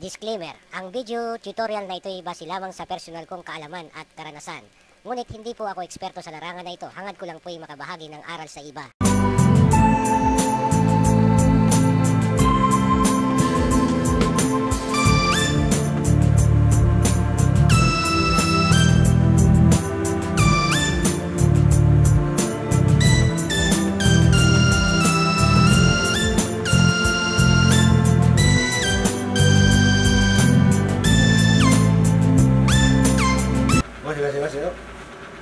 Disclaimer, ang video tutorial na ito ay base lamang sa personal kong kaalaman at karanasan. Ngunit hindi po ako eksperto sa larangan na ito, hangad ko lang po ay makabahagi ng aral sa iba.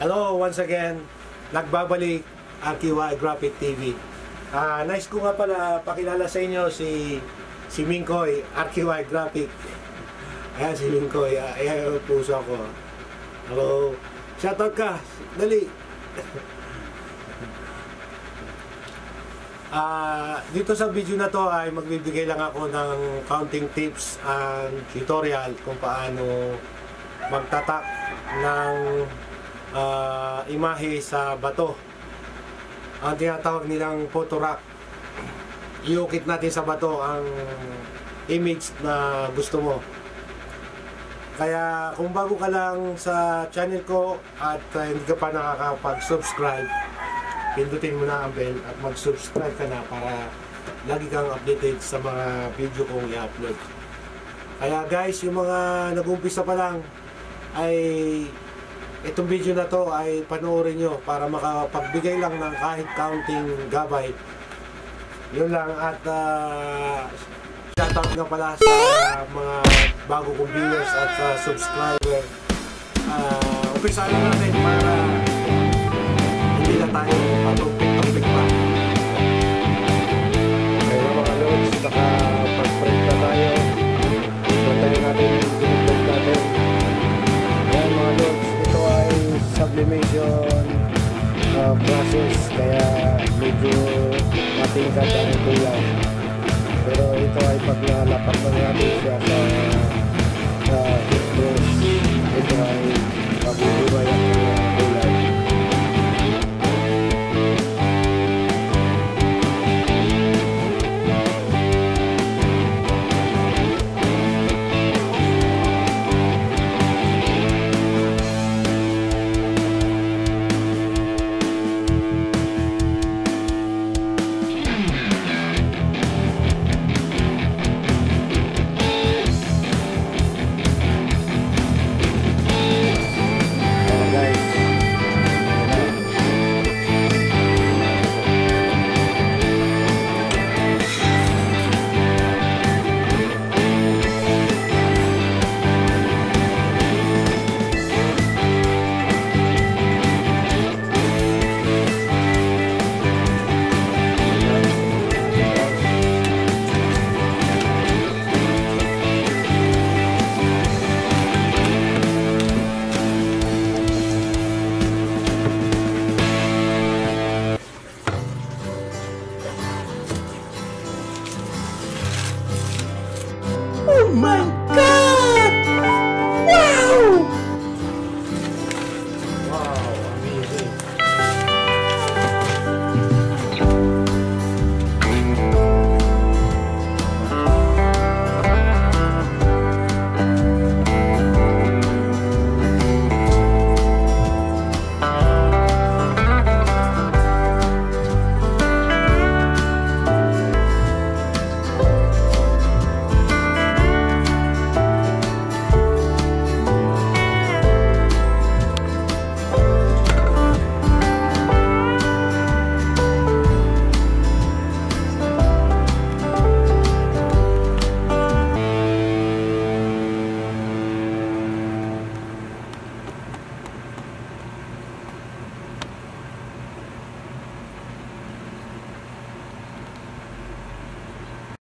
Hello, once again, nagbabalik ang KY Graphic TV. Nice ko nga pala pakilala sa inyo si Mingkoy, RQY Graphic. Ayan si Mingkoy, ayan ang puso ko. Hello, shoutout ka, dali. Dito sa video na to ay magbibigay lang ako ng counting tips and tutorial kung paano magtatak ng imahe sa bato. Ang tinatawag nilang photo rack. Iukit natin sa bato ang image na gusto mo. Kaya kung bago ka lang sa channel ko at hindi ka pa nakakapag-subscribe, pindutin mo na ang bell at mag-subscribe ka na para lagi kang updated sa mga video kong i-upload. Kaya guys, yung mga nag-umpisa pa lang ay itong video na to ay panoorin nyo para makapagbigay lang ng kahit counting gabay. Yun lang, at shoutout nga pala sa mga bago kong viewers at sa subscriber. Umpisa na natin para hindi na tayo patumpik-tumpik pa. Kaya mga lods, nakapag-print na tayo. Bantayin natin yung pinipag natin. Yan mga lods, ito ay sublimation process, kaya medyo matingkad ang kulay. Pero ito ay pag nalapak na natin siya sa heat press, ito ay mabubuhay ang kulay. Oh my